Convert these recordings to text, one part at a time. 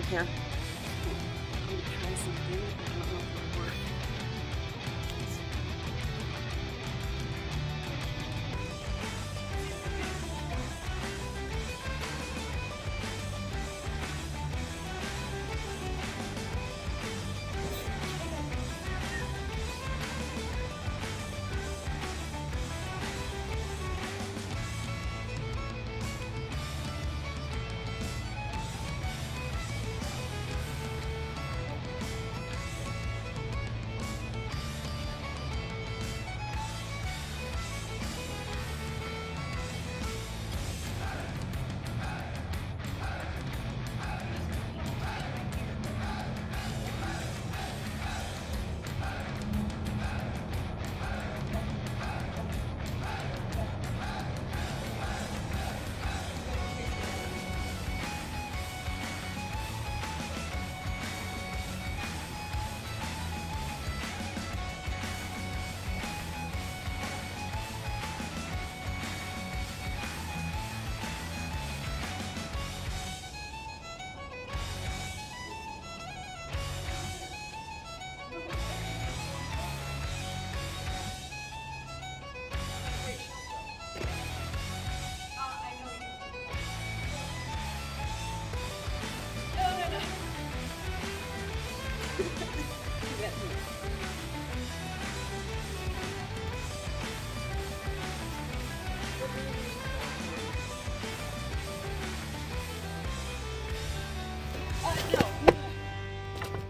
care. I'm gonna try something. I don't know if it'll work.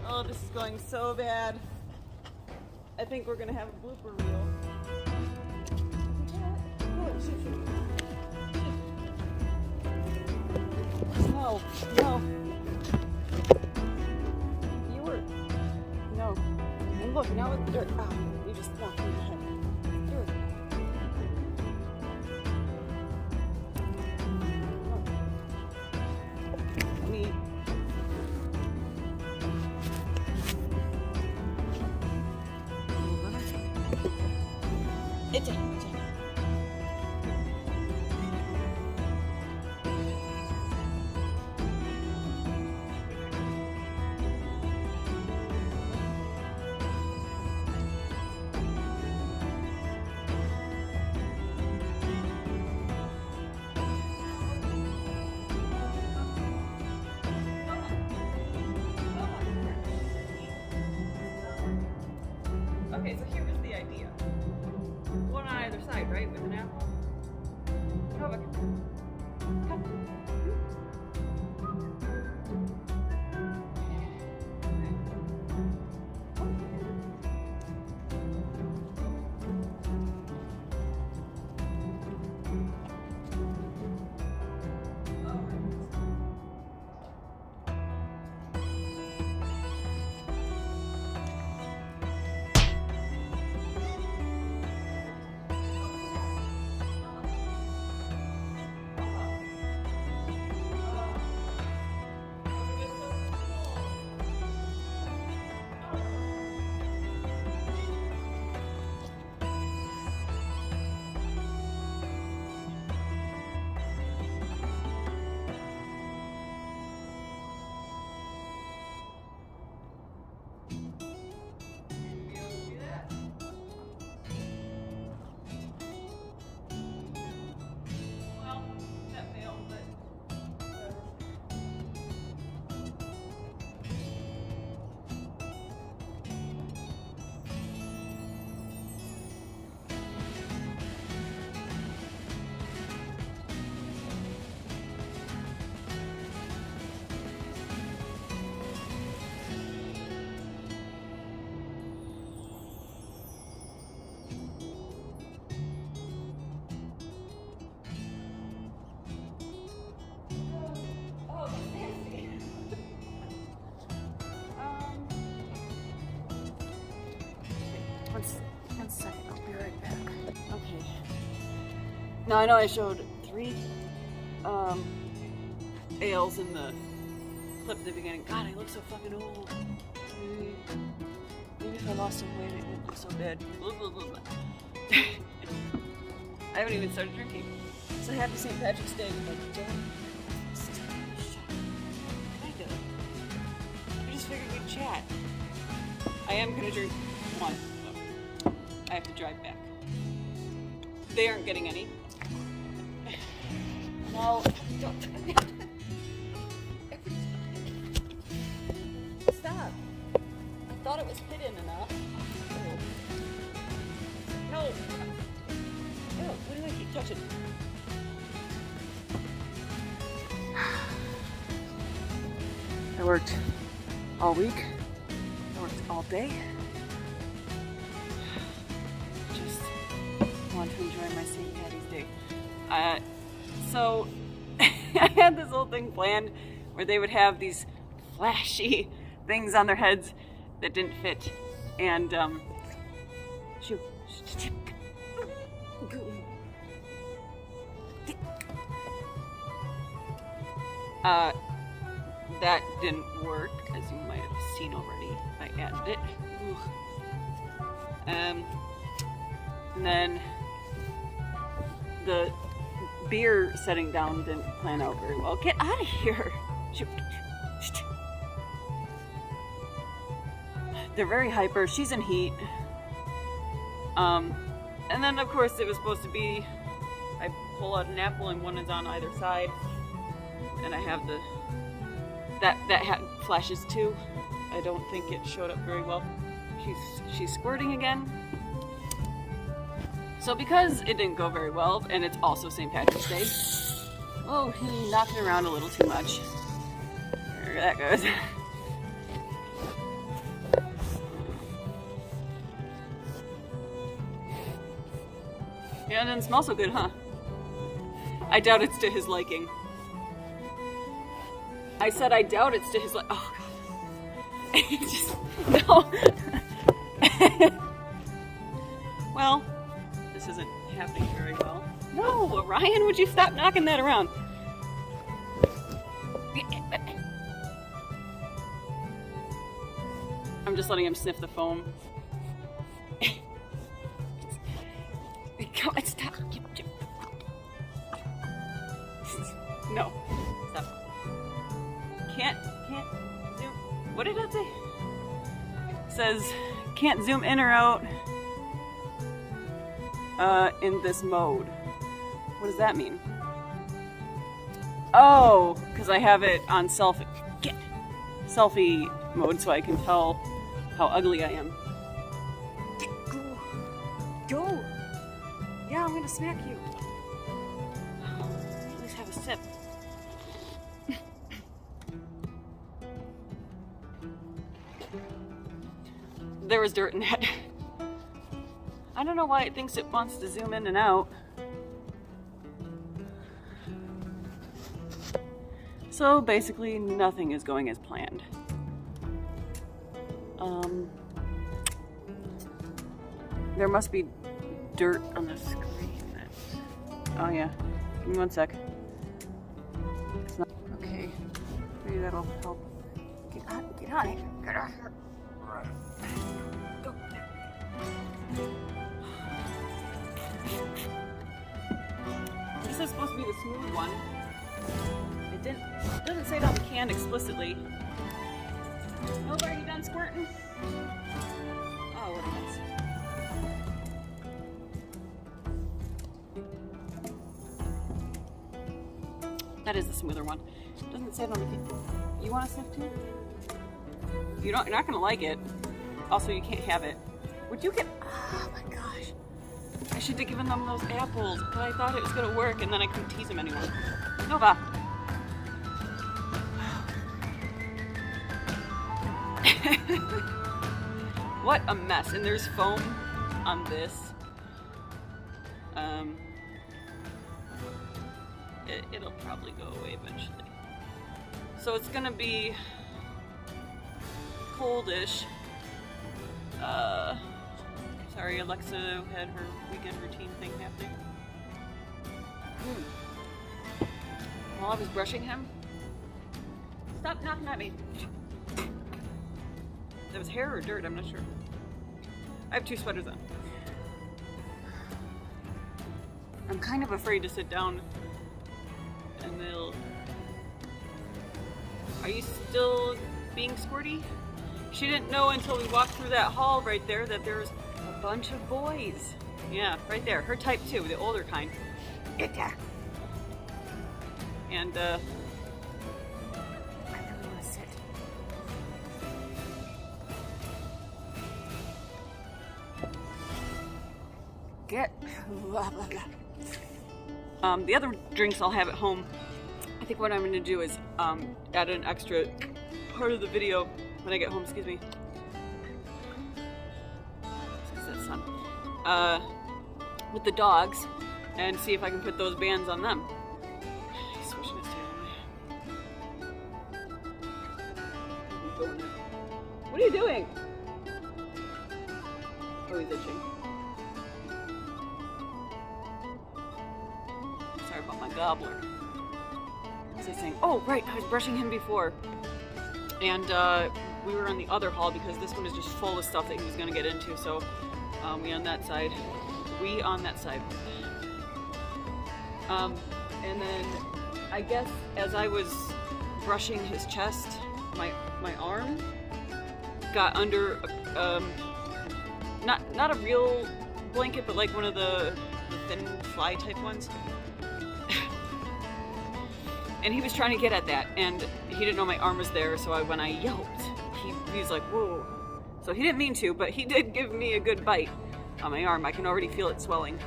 Oh, this is going so bad. I think we're gonna have a blooper reel. No, no. You were. No. And look, now it's dirt. Ah, you just knocked me in the head. Dirt. I mean. It's a. Okay, so here was the idea. One on either side, right, with an apple? Nova, come. One second, I'll be right back. Okay. Now I know I showed 3 ales in the clip at the beginning. God, I look so fucking old. Maybe if I lost some weight, it wouldn't look so bad. Blah, blah, blah, blah. I haven't even started drinking. So happy St. Patrick's Day. Like, don't stop. Shut up. Kind of. am gonna drink one, so I have to drive back. They aren't getting any. No, don't. Stop. I thought it was hidden enough. No. No, what do I keep touching? I worked all week. I worked all day. Just want to enjoy my St. Patty's Day. So I had this whole thing planned where they would have these flashy things on their heads that didn't fit, and that didn't work, as you might have seen already. I added it. And then the beer setting down didn't plan out very well. Get out of here! They're very hyper. She's in heat. And then of course it was supposed to be, I pull out an apple and one is on either side, and I have the that hat flashes too. I don't think it showed up very well. She's squirting again. So because it didn't go very well, and it's also St. Patrick's Day, oh, he knocked it around a little too much. There that goes. Yeah, it doesn't smell so good, huh? I doubt it's to his liking. I said I doubt it's to his liking. Oh, God. Just, no. Well, this isn't happening very well. No, Ryan, would you stop knocking that around? I'm just letting him sniff the foam. Come on, stop. No, stop. Can't zoom. What did that say? It says, can't zoom in or out in this mode. What does that mean? Oh, because I have it on selfie mode so I can tell how ugly I am. Go! Yeah, I'm gonna smack you. At least have a sip. There was dirt in that. I don't know why it thinks it wants to zoom in and out. So basically, nothing is going as planned. There must be dirt on the screen. Oh yeah, give me one sec. It's not okay. Maybe that'll help. Get on it. Get on here. Go. This is supposed to be the smooth one. It doesn't say it on the can explicitly. Nope, are you done squirting? Oh, what a mess. That is the smoother one. It doesn't say it on the can. You want to sniff too? You're not gonna like it. Also, you can't have it. Would you get? Oh my gosh! I should have given them those apples, but I thought it was gonna work, and then I couldn't tease them anymore. Nova. What a mess! And there's foam on this. It'll probably go away eventually. So it's gonna be coldish. Sorry, Alexa had her weekend routine thing happening. While I was brushing him, stop knocking at me. That was hair or dirt, I'm not sure. I have two sweaters on. I'm kind of afraid to sit down and they'll... Are you still being squirty? She didn't know until we walked through that hall right there that there's a bunch of boys. Yeah, right there. Her type too, the older kind. And I really want to sit. Get. The other drinks I'll have at home. I think what I'm going to do is add an extra part of the video when I get home. Excuse me. With the dogs, and see if I can put those bands on them. He's switching his tail. What are you doing? Oh, he's itching. Sorry about my gobbler. What was I saying? Oh, right, I was brushing him before. And we were in the other hall because this one is just full of stuff that he was going to get into, so we on that side. And then I guess as I was brushing his chest, my arm got under not a real blanket, but like one of the thin fly type ones. And he was trying to get at that, and he didn't know my arm was there, so when I yelped, he was like, whoa. So he didn't mean to, but he did give me a good bite on my arm. I can already feel it swelling.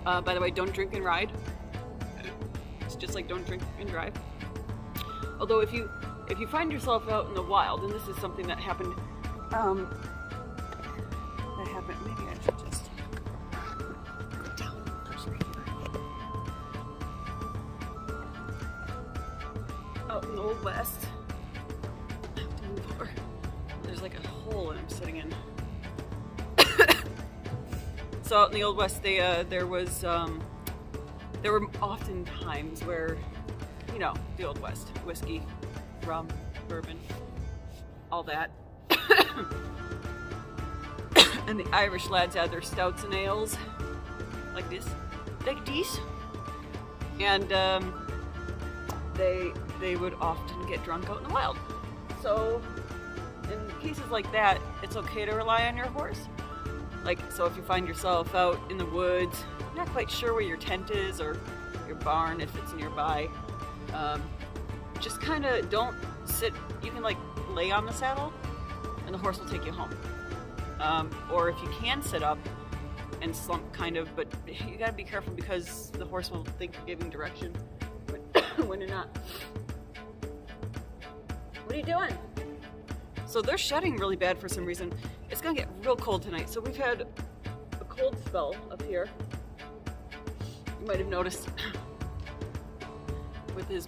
By the way, don't drink and ride. It's just like don't drink and drive. Although if you find yourself out in the wild, and this is something that happened, maybe I should just go down right here. Out in the Old West. I have to move over. There's like a hole that I'm sitting in. So out in the Old West, there were often times where, you know, the Old West, whiskey, rum, bourbon, all that. And the Irish lads had their stouts and ales, like this. And they would often get drunk out in the wild. So in cases like that, it's okay to rely on your horse. Like, so if you find yourself out in the woods, not quite sure where your tent is or your barn if it's nearby, just kind of don't sit. You can like lay on the saddle and the horse will take you home. Or if you can sit up and slump kind of, but you gotta be careful because the horse will think you're giving direction when you're not. What are you doing? So they're shedding really bad for some reason. It's gonna get real cold tonight. So we've had a cold spell up here. You might have noticed with his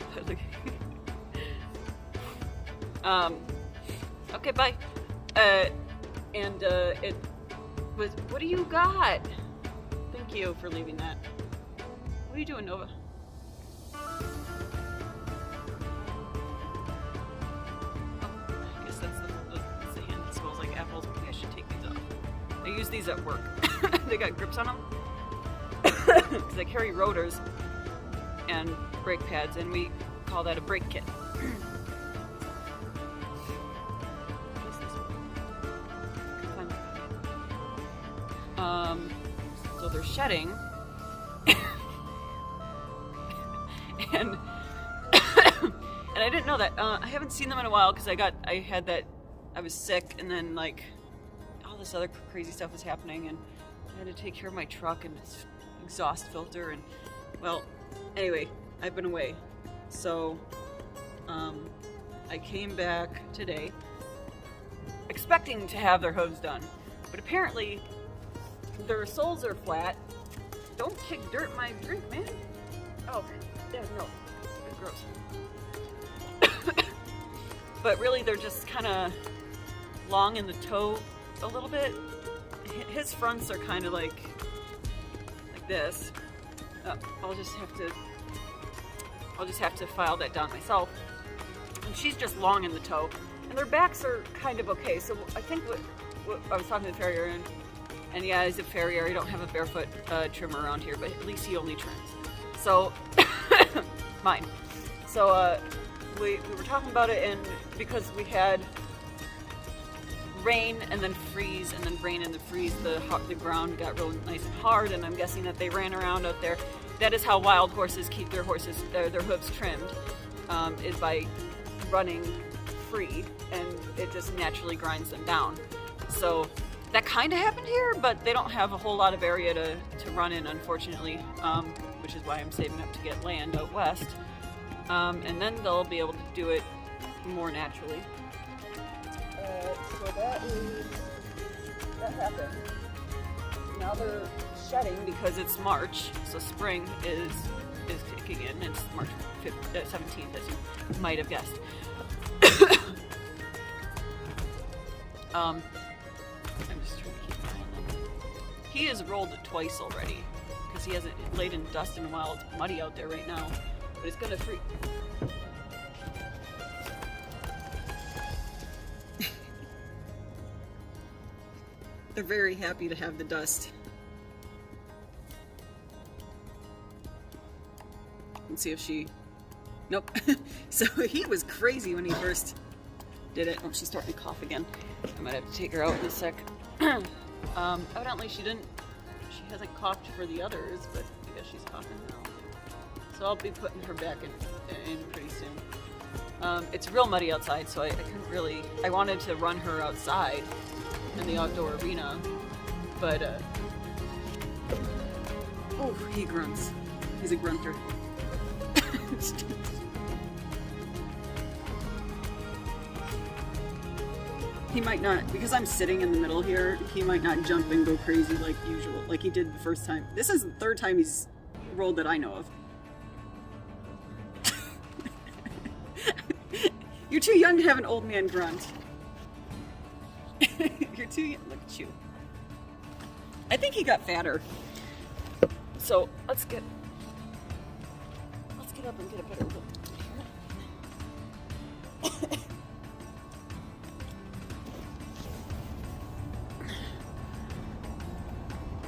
okay, bye. And it was, what do you got? Thank you for leaving that. What are you doing, Nova? I use these at work. They got grips on them because I carry rotors and brake pads, and we call that a brake kit. So they're shedding, and I didn't know that. I haven't seen them in a while because I was sick, and then like this other crazy stuff was happening, and I had to take care of my truck and its exhaust filter, and well, anyway, I've been away. So I came back today expecting to have their hooves done, but apparently their soles are flat. Don't kick dirt in my drink, man. Oh, yeah, no, it's gross. But really they're just kind of long in the toe a little bit. His fronts are kind of like this. I'll just have to file that down myself. And she's just long in the toe, and their backs are kind of okay. So I think what I was talking to the farrier, and And yeah, he's a farrier. I don't have a barefoot trimmer around here, but at least he only trims. So, mine. So we were talking about it, and because we had rain and then freeze and then rain and then freeze, the ground got real nice and hard, and I'm guessing that they ran around out there. That is how wild horses keep their hooves trimmed, is by running free, and it just naturally grinds them down. So that kind of happened here, but they don't have a whole lot of area to run in, unfortunately, which is why I'm saving up to get land out west, and then they'll be able to do it more naturally. So that happened. Now they're shedding because it's March, so spring is kicking in. It's March 17th, as you might have guessed. I'm just trying to keep an eye on them. He has rolled it twice already because he hasn't laid in dust in a while. It's muddy out there right now, but it's gonna freeze. They're very happy to have the dust. Let's see if she... Nope. So he was crazy when he first did it. Oh, she's starting to cough again. I might have to take her out in a sec. Evidently she hasn't coughed for the others, but I guess she's coughing now. So I'll be putting her back in pretty soon. It's real muddy outside, so I couldn't really... I wanted to run her outside in the outdoor arena, but oh, he grunts. He's a grunter. He might not, because I'm sitting in the middle here, he might not jump and go crazy like usual, like he did the first time. This is the third time he's rolled that I know of. You're too young to have an old man grunt. You're too young. Look at you. I think he got fatter. So let's get up and get a better look here.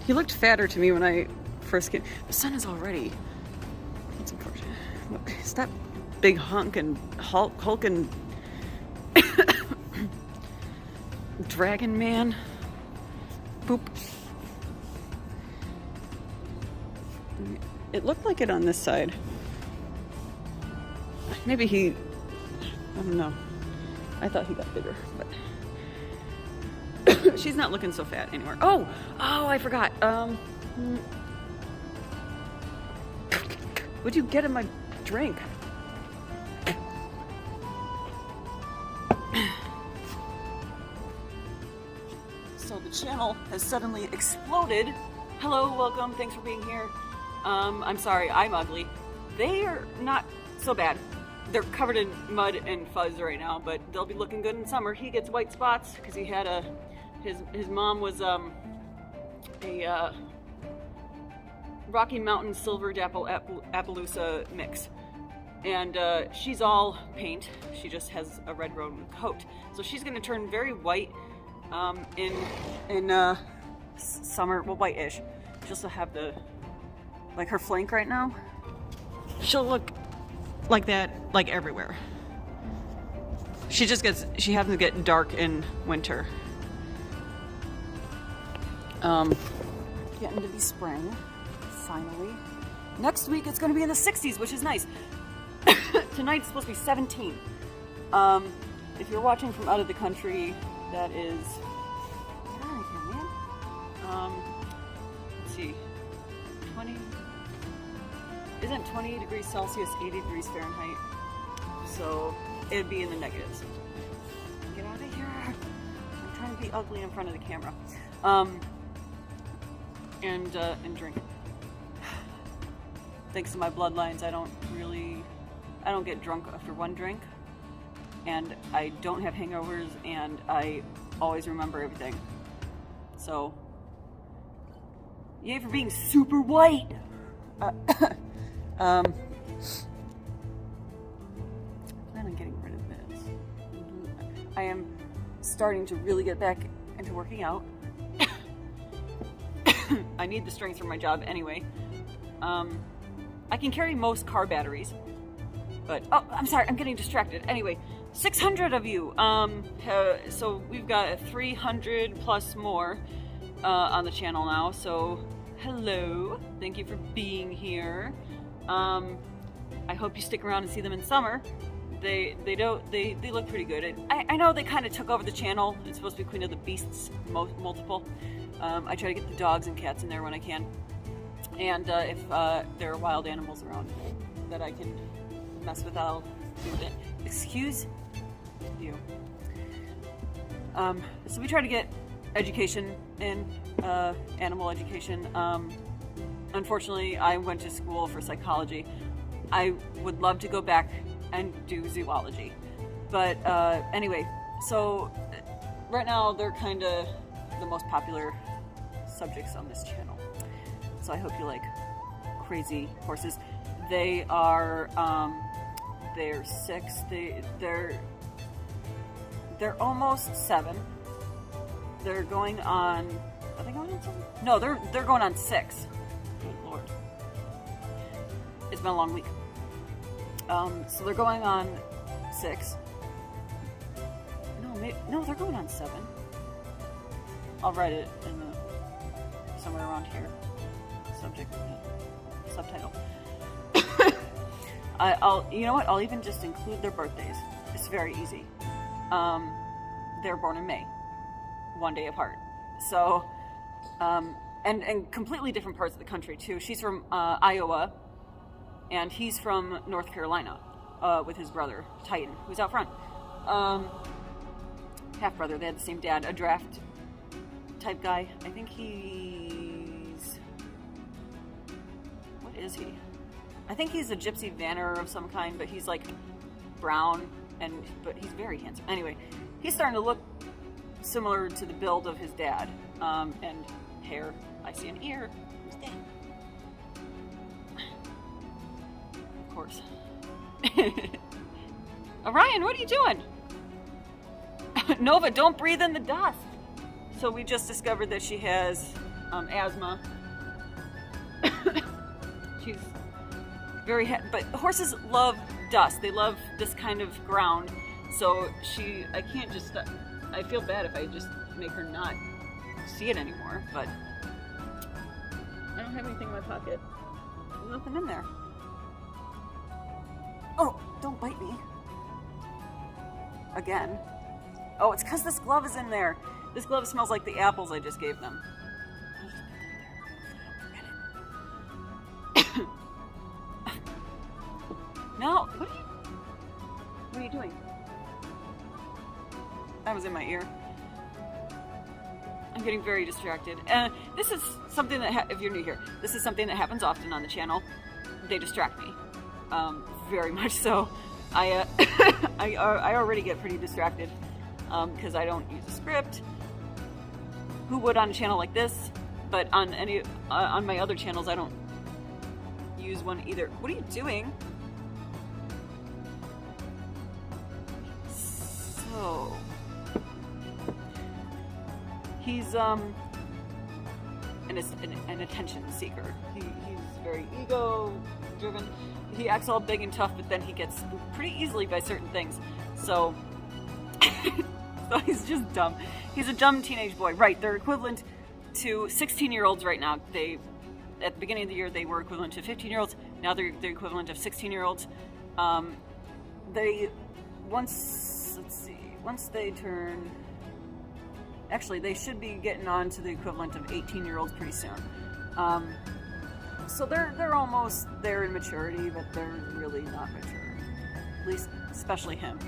He looked fatter to me when I first came. The sun is already. That's unfortunate. Look, it's that big hulking dragon man. Boop. It looked like it on this side. Maybe he... I don't know. I thought he got bigger, but... She's not looking so fat anymore. Oh! Oh, I forgot. What'd you get in my drink? So the channel has suddenly exploded. Hello, welcome, thanks for being here. I'm sorry, I'm ugly. They are not so bad. They're covered in mud and fuzz right now, but they'll be looking good in summer. He gets white spots because he had his mom was a Rocky Mountain Silver Dapple Appaloosa mix. And she's all paint. She just has a red roan coat. So she's gonna turn very white in summer, well, white-ish. She'll still have like her flank right now. She'll look like that, like everywhere. She happens to get dark in winter. Getting to be spring, finally. Next week it's gonna be in the 60s, which is nice. Tonight's supposed to be 17. If you're watching from out of the country, that is... Get out of here, man. Let's see. 20... Isn't 20 degrees Celsius 80 degrees Fahrenheit? So it'd be in the negatives. Get out of here. I'm trying to be ugly in front of the camera. And drink. Thanks to my bloodlines, I don't get drunk after one drink, and I don't have hangovers, and I always remember everything. So, yay for being super white! I plan on getting rid of this. I am starting to really get back into working out. I need the strength for my job anyway. I can carry most car batteries, but oh, I'm sorry, I'm getting distracted. Anyway, 600 of you. So we've got 300 plus more on the channel now. So hello, thank you for being here. I hope you stick around and see them in summer. They look pretty good. I know they kind of took over the channel. It's supposed to be Queen of the Beasts multiple. I try to get the dogs and cats in there when I can. And if there are wild animals around that I can mess with, I'll do it. Excuse you. So we try to get education in, animal education. Unfortunately, I went to school for psychology. I would love to go back and do zoology. But anyway, so right now they're kind of the most popular subjects on this channel. So I hope you like crazy horses. They are, they're 6. They're almost 7. They're going on. Are they going on 7? No, they're going on 6. Good Lord, it's been a long week. So they're going on 6. No, they're going on 7. I'll write it in somewhere around here. Subtitle. You know what? I'll even just include their birthdays. It's very easy. They're born in May, 1 day apart. So, and completely different parts of the country too. She's from Iowa, and he's from North Carolina, with his brother Titan, who's out front. Half brother. They had the same dad. A draft type guy. I think he's. What is he? I think he's a gypsy vanner of some kind, but he's like brown, but he's very handsome. Anyway, he's starting to look similar to the build of his dad, and hair. I see an ear. Who's that? Of course. Orion, what are you doing? Nova, don't breathe in the dust. So we just discovered that she has asthma. She's very but horses love dust. They love this kind of ground. So I can't just, I feel bad if I just make her not see it anymore, but I don't have anything in my pocket. There's nothing in there. Oh, don't bite me. Again. Oh, it's because this glove is in there. This glove smells like the apples I just gave them. No, what are you doing? That was in my ear. I'm getting very distracted. This is something that, if you're new here, this is something that happens often on the channel. They distract me, very much so. I already get pretty distracted because I don't use a script. Who would on a channel like this? But on on my other channels, I don't use one either. What are you doing? So he's an attention seeker. He's very ego driven. He acts all big and tough, but then he gets pretty easily by certain things. So so he's just dumb. He's a dumb teenage boy. Right, they're equivalent to 16-year-olds right now. At the beginning of the year, they were equivalent to 15-year-olds. Now they're the equivalent of 16-year-olds. Once they turn, actually they should be getting on to the equivalent of 18-year-olds pretty soon. So they're almost there in maturity, but they're really not mature. At least, especially him.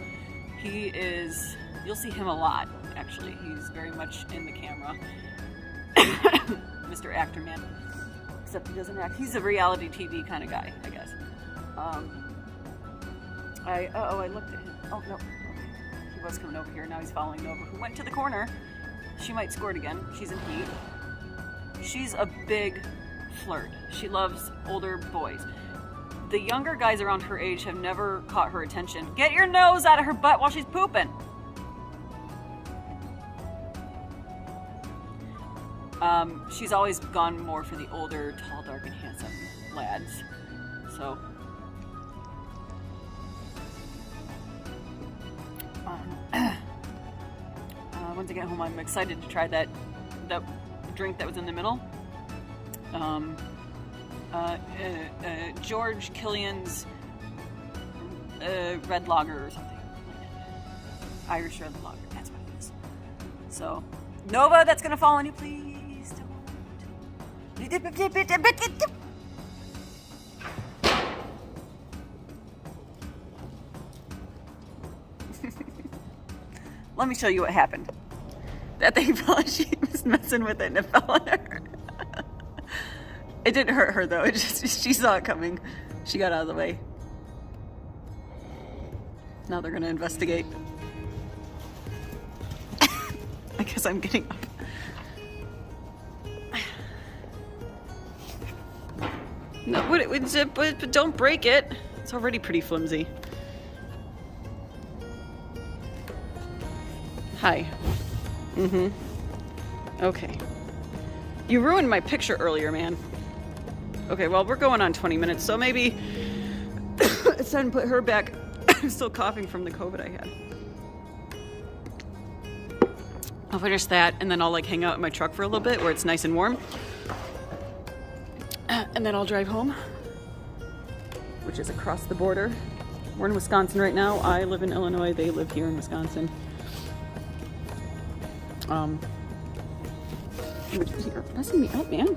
He is, you'll see him a lot, actually. He's very much in the camera. Mr. Actor Man. Except he doesn't act. He's a reality TV kind of guy, I guess. I looked at him. Oh, no. Okay. He was coming over here. Now he's following Nova, who went to the corner. She might score it again. She's in heat. She's a big flirt. She loves older boys. The younger guys around her age have never caught her attention. Get your nose out of her butt while she's pooping. She's always gone more for the older, tall, dark, and handsome lads. So, once I get home, I'm excited to try that drink that was in the middle. George Killian's red lager or something. Irish red lager, that's what it is. So, Nova, that's gonna fall on you, please don't. Let me show you what happened. That thing fell, she was messing with it and it fell on her. It didn't hurt her though, it just, she saw it coming. She got out of the way. Now they're gonna investigate. I guess I'm getting up. No, but don't break it. It's already pretty flimsy. Hi. Okay. You ruined my picture earlier, man. Okay, well, we're going on 20 minutes, so maybe it's time to put her back. I'm still coughing from the COVID I had. I'll finish that, and then I'll like hang out in my truck for a little bit where it's nice and warm. And then I'll drive home, which is across the border. We're in Wisconsin right now. I live in Illinois. They live here in Wisconsin. You're messing me up, man.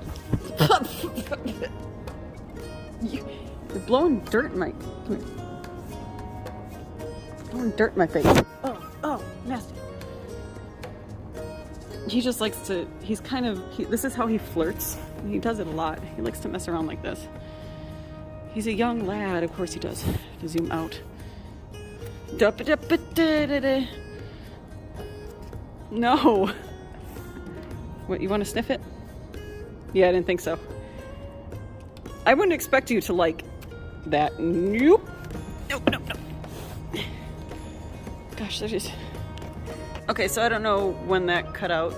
You're blowing dirt in my... Come here. Blowing dirt in my face. Oh, nasty. He just likes to... He's kind of... this is how he flirts. He does it a lot. He likes to mess around like this. He's a young lad. Of course he does. To zoom out. No. What, you want to sniff it? Yeah, I didn't think so. I wouldn't expect you to like that. Nope. No. Gosh, there's just... Okay, so I don't know when that cut out.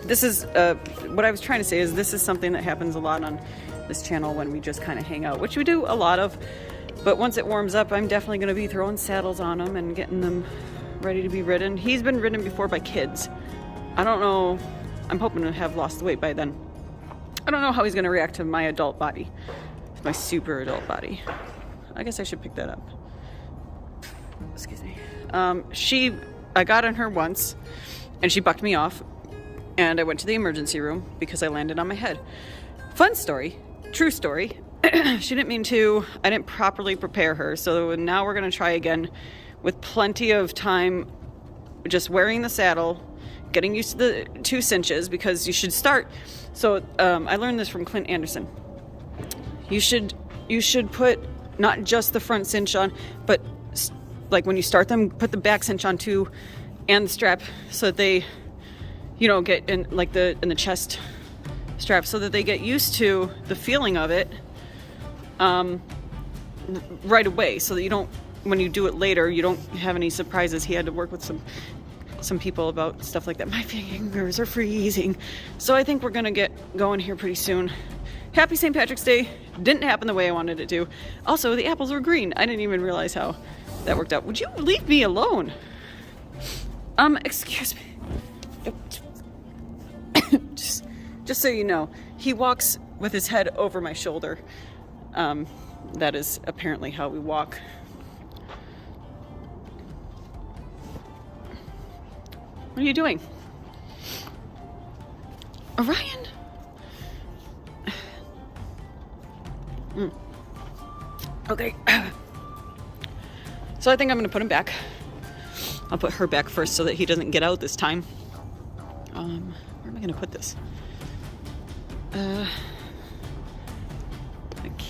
This is, what I was trying to say is this is something that happens a lot on this channel when we just kind of hang out, which we do a lot of. But once it warms up, I'm definitely going to be throwing saddles on them and getting them ready to be ridden. He's been ridden before by kids. I don't know. I'm hoping to have lost the weight by then. I don't know how he's going to react to my adult body. My super adult body. I guess I should pick that up. Excuse me. I got on her once and she bucked me off and I went to the emergency room because I landed on my head. Fun story. True story. She didn't mean to. I didn't properly prepare her. So now we're going to try again with plenty of time, just wearing the saddle, getting used to the 2 cinches because you should start. So I learned this from Clint Anderson. You should put not just the front cinch on, but like when you start them, put the back cinch on too, and the strap so that they, get in like in the chest strap so that they get used to the feeling of it right away, so that you don't, when you do it later, you don't have any surprises. He had to work with some people about stuff like that. My fingers are freezing. So I think we're gonna get going here pretty soon. Happy St. Patrick's Day. Didn't happen the way I wanted it to. Also, the apples were green. I didn't even realize how that worked out. Would you leave me alone? Excuse me. Just so you know, he walks with his head over my shoulder. That is apparently how we walk. What are you doing? Orion? Okay. So I think I'm going to put him back. I'll put her back first so that he doesn't get out this time. Where am I going to put this?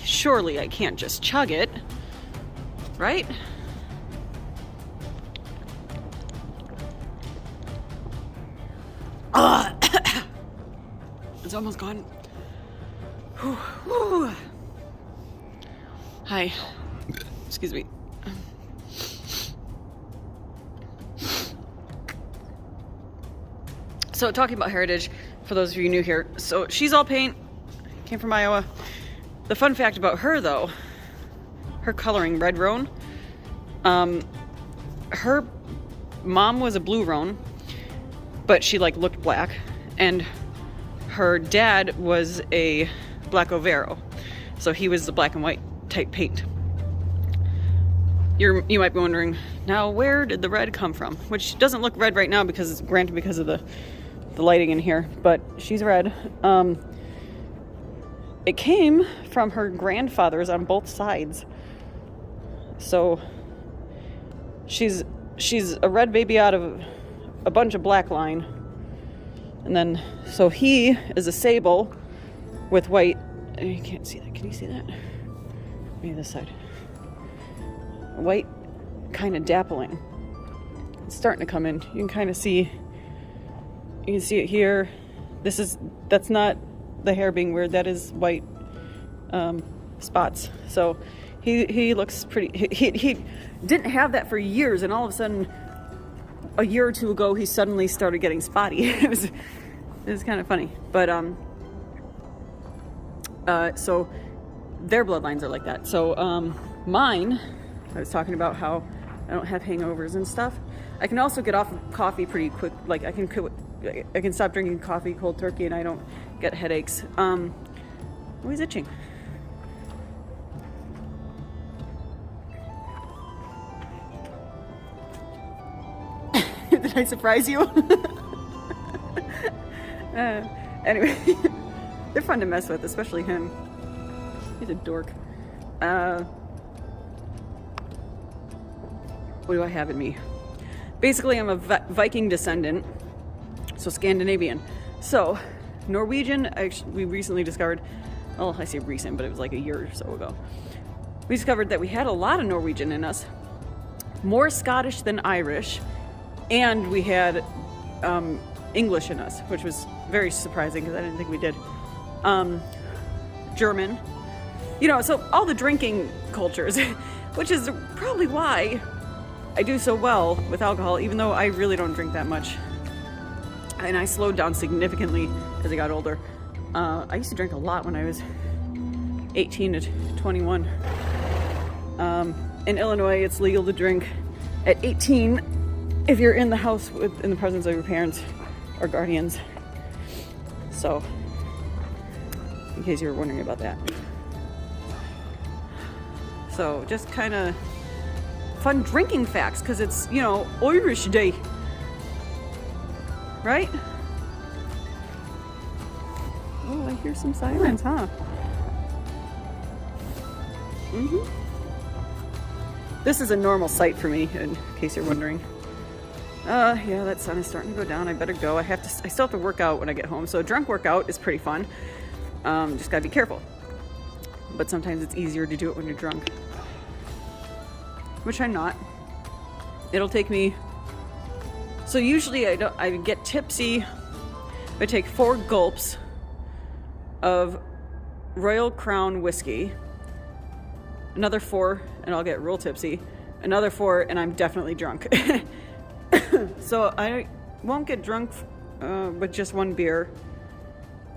Surely I can't just chug it, right? It's almost gone. Whew, whew. Hi. Excuse me. So talking about heritage, for those of you new here, so she's all paint, came from Iowa. The fun fact about her though, her coloring, red roan, her mom was a blue roan, but she like looked black, and her dad was a black overo, so he was the black and white type paint. You might be wondering, now where did the red come from? Which doesn't look red right now because it's granted because of the lighting in here, but she's red. It came from her grandfathers on both sides. So she's a red baby out of a bunch of black line. And then, so he is a sable with white. You can't see that. Can you see that? Maybe this side. White kind of dappling. It's starting to come in. You can kind of see, you can see it here. That's not the hair being weird. That is white spots. So he looks pretty, he didn't have that for years, and all of a sudden, a year or two ago, he suddenly started getting spotty. It was kind of funny. But so their bloodlines are like that. So mine, I was talking about how I don't have hangovers and stuff. I can also get off of coffee pretty quick. Like I can stop drinking coffee cold turkey and I don't get headaches. Oh, he's itching. Did I surprise you? Anyway, they're fun to mess with, especially him. He's a dork. What do I have in me? Basically, I'm a Viking descendant, so Scandinavian. So, Norwegian, we recently discovered, well, I say recent, but it was like a year or so ago. We discovered that we had a lot of Norwegian in us, more Scottish than Irish, and we had English in us, which was very surprising because I didn't think we did. German, so all the drinking cultures, which is probably why I do so well with alcohol, even though I really don't drink that much. And I slowed down significantly as I got older. I used to drink a lot when I was 18 to 21. In Illinois, it's legal to drink at 18 if you're in the house in the presence of your parents or guardians. So, in case you were wondering about that. So, just kind of fun drinking facts, because it's, Irish Day. Right? Oh, I hear some sirens, huh? Mm-hmm. This is a normal sight for me, in case you're wondering. Yeah, that sun is starting to go down. I better go. I still have to work out when I get home. So a drunk workout is pretty fun. Just gotta be careful. But sometimes it's easier to do it when you're drunk. Which I'm not. It'll take me... So usually I get tipsy. I take 4 gulps of Royal Crown whiskey. Another 4 and I'll get real tipsy. Another 4 and I'm definitely drunk. So I won't get drunk with just 1 beer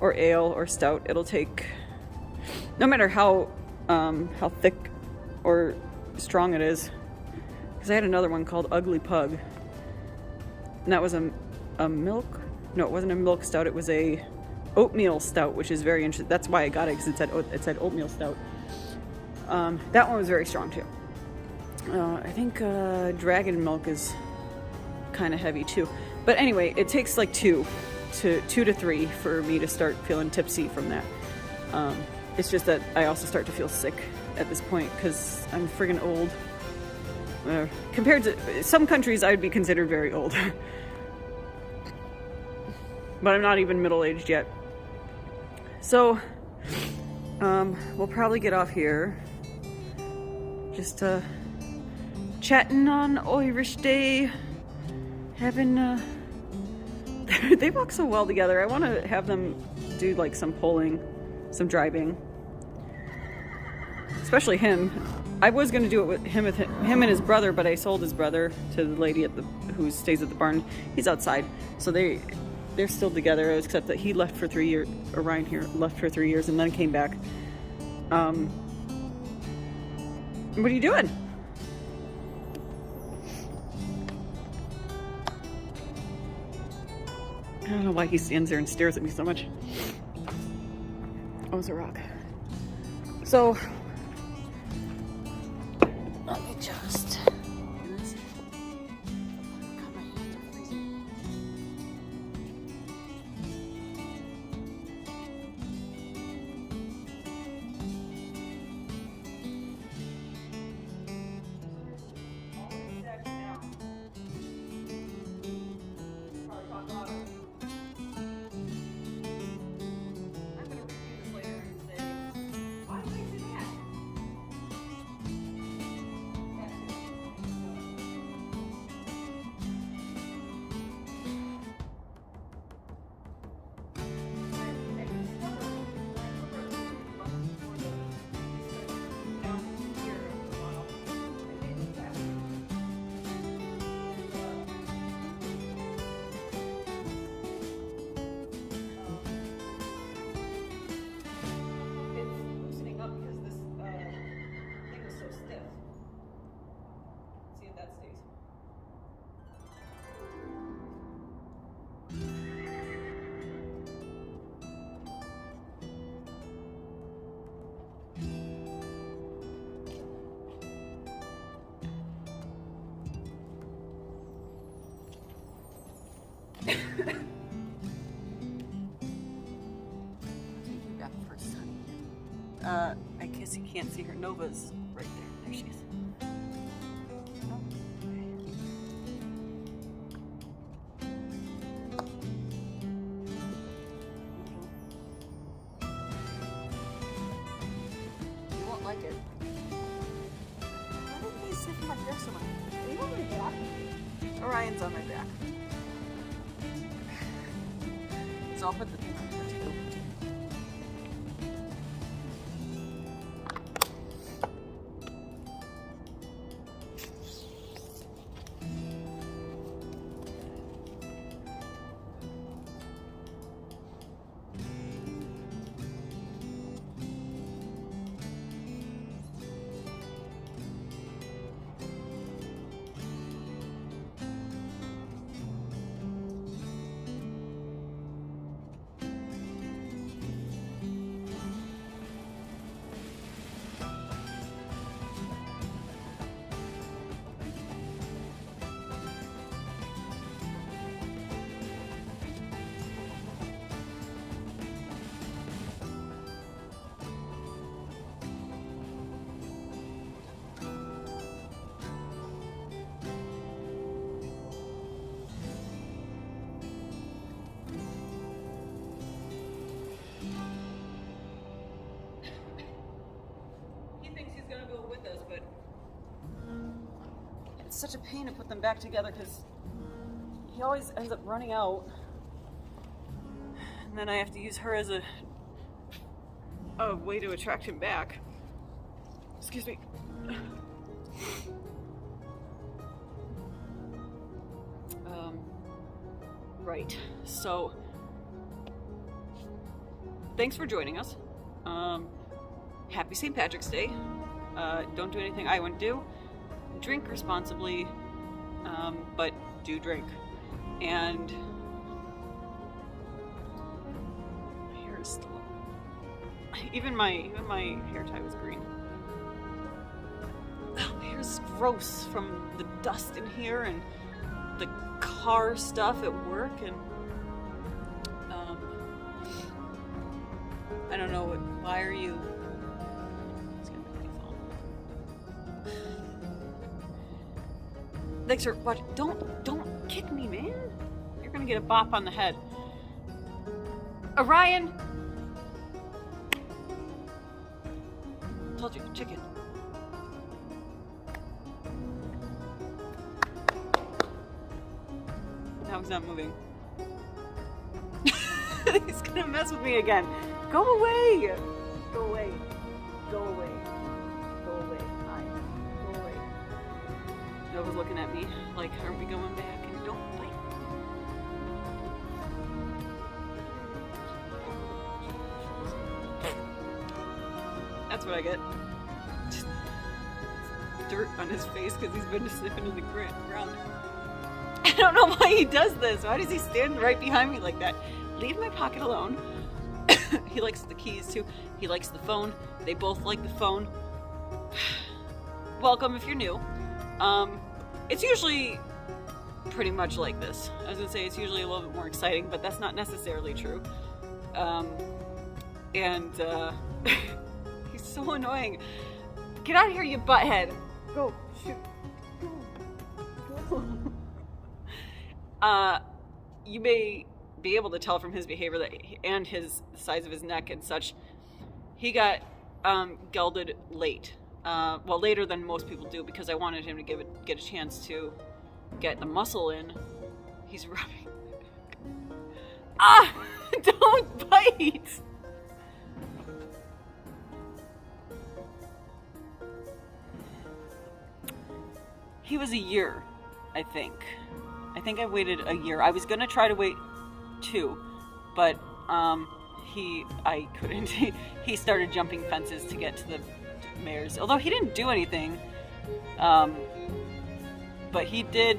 or ale or stout. It'll take, no matter how thick or strong it is, because I had another one called Ugly Pug, and that was a milk, no, it wasn't a milk stout, it was a oatmeal stout, which is very interesting. That's why I got it, because it said oatmeal stout. That one was very strong too. I think dragon milk is kind of heavy too. But anyway, it takes like 2 to 3 for me to start feeling tipsy from that. It's just that I also start to feel sick at this point because I'm friggin' old. Compared to some countries, I would be considered very old. But I'm not even middle-aged yet. So, we'll probably get off here. Just chatting on Irish Day. Having, they work so well together. I want to have them do like some polling, some driving. Especially him. I was going to do it with him and his brother, but I sold his brother to the lady who stays at the barn. He's outside, so They're still together, except that he left for 3 years. Orion here left for 3 years and then came back. What are you doing? I don't know why he stands there and stares at me so much. Oh, it's a rock. So, let me just. God, my hands are freezing. Take you back first, honey. I guess you can't see her. Nova's right there. There she is. You won't like it. Why did they sit in my dress so much? Are you on my back? Orion's on my back. So I'll put the thing on here too. It's such a pain to put them back together because he always ends up running out, and then I have to use her as a way to attract him back. Excuse me. Right, so thanks for joining us. Happy St. Patrick's Day. Don't do anything I wouldn't do. Drink responsibly, but do drink. And my hair is still, even my hair tie was green. Oh, my hair is gross from the dust in here and the car stuff at work, and I don't know, why are you? It's gonna make me fall. Thanks for watching. Don't kick me, man. You're gonna get a bop on the head. Orion! Told you, chicken. Now he's not moving. He's gonna mess with me again. Go away! Go away. Go away. Go away. Hi. Go away. Nova's looking at me like, aren't we going back? And don't bite. That's what I get. Just dirt on his face because he's been sniffing in the ground. I don't know why he does this. Why does he stand right behind me like that? Leave my pocket alone. He likes the keys too. He likes the phone. They both like the phone. Welcome if you're new. It's usually pretty much like this. I was gonna say it's usually a little bit more exciting, but that's not necessarily true. He's so annoying. Get out of here, you butthead. Go, shoot. Go. You may be able to tell from his behavior that and his size of his neck and such, he got gelded late. Well, later than most people do, because I wanted him to get a chance to get the muscle in. He's rubbing. Ah! Don't bite! He was a year, I think. I think I waited a year. I was gonna try to wait 2, but I couldn't. He started jumping fences to get to the mares. Although he didn't do anything, but he did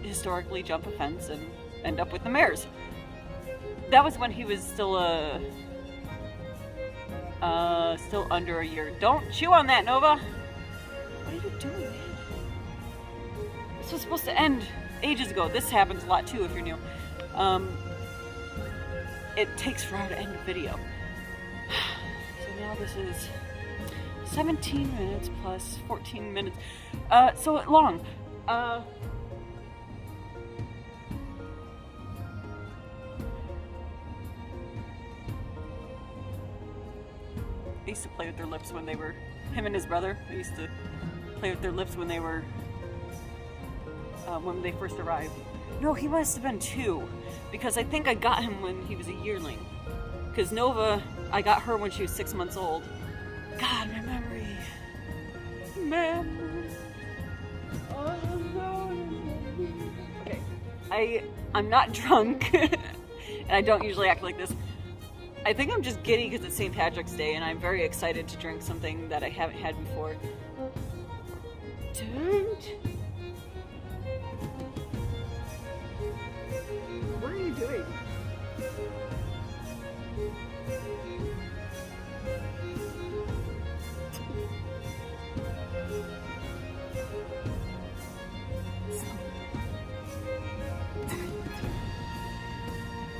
historically jump a fence and end up with the mares. That was when he was still under a year. Don't chew on that, Nova. What are you doing, man? This was supposed to end ages ago. This happens a lot too if you're new. It takes forever to end a video. So now this is 17 minutes plus 14 minutes. So long. I used to play with their lips when they were, him and his brother, they used to play with their lips when they were, when they first arrived. No, he must have been 2, because I think I got him when he was a yearling. Because Nova, I got her when she was 6 months old. God, my memory. Memory. Oh, no. Okay, I'm not drunk, and I don't usually act like this. I think I'm just giddy because it's St. Patrick's Day, and I'm very excited to drink something that I haven't had before. Don't. What are you doing?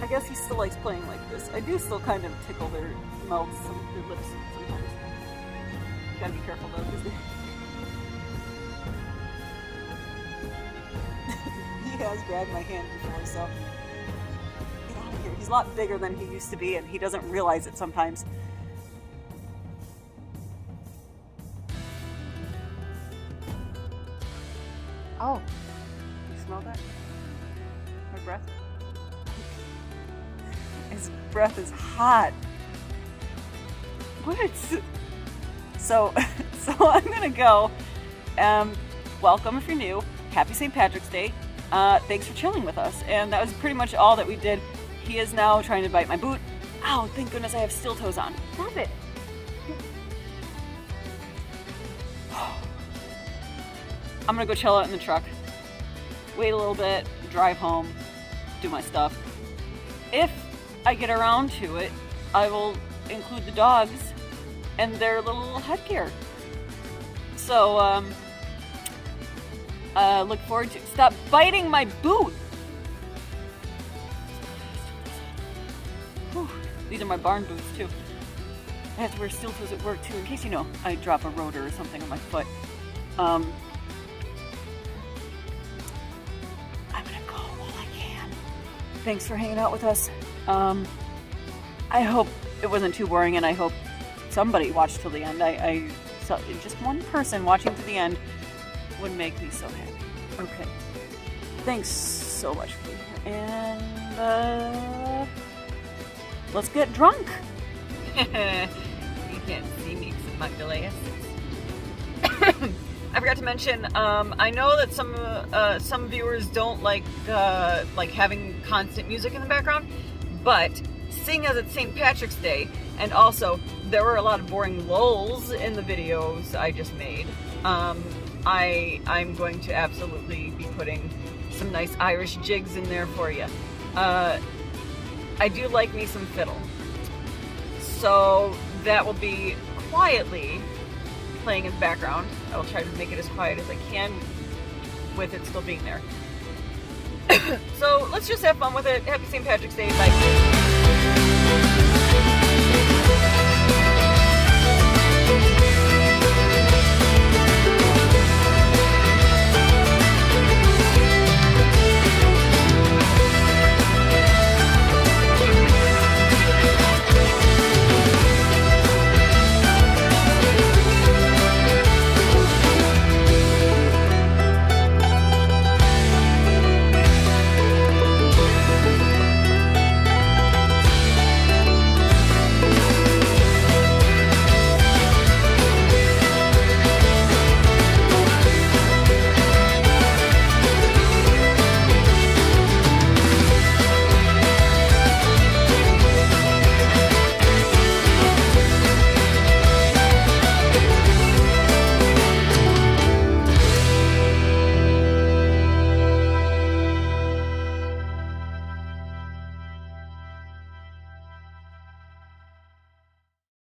I guess he still likes playing like this. I do still kind of tickle their mouths, their lips sometimes. You gotta be careful though, because he has grabbed my hand before, so get out of here. He's a lot bigger than he used to be, and he doesn't realize it sometimes. Oh, you smell that? My breath? His breath is hot. What? So I'm gonna go. Welcome if you're new. Happy St. Patrick's Day. Thanks for chilling with us. And that was pretty much all that we did. He is now trying to bite my boot. Ow, thank goodness I have steel toes on. Stop it. I'm gonna go chill out in the truck. Wait a little bit, drive home, do my stuff. If I get around to it, I will include the dogs and their little headgear. So, look forward to. Stop biting my boot! Whew. These are my barn boots too. I have to wear steel toes at work too, in case I drop a rotor or something on my foot. I'm gonna go while I can. Thanks for hanging out with us. I hope it wasn't too boring, and I hope somebody watched till the end. I saw just one person watching to the end would make me so happy. Okay. Thanks so much for being here. And let's get drunk. You can't see me because of my glasses. I forgot to mention, I know that some viewers don't like having constant music in the background, but seeing as it's St. Patrick's Day, and also there were a lot of boring lulls in the videos I just made. I'm going to absolutely be putting some nice Irish jigs in there for you. I do like me some fiddle, so that will be quietly playing in the background. I will try to make it as quiet as I can with it still being there. So let's just have fun with it. Happy St. Patrick's Day. Bye.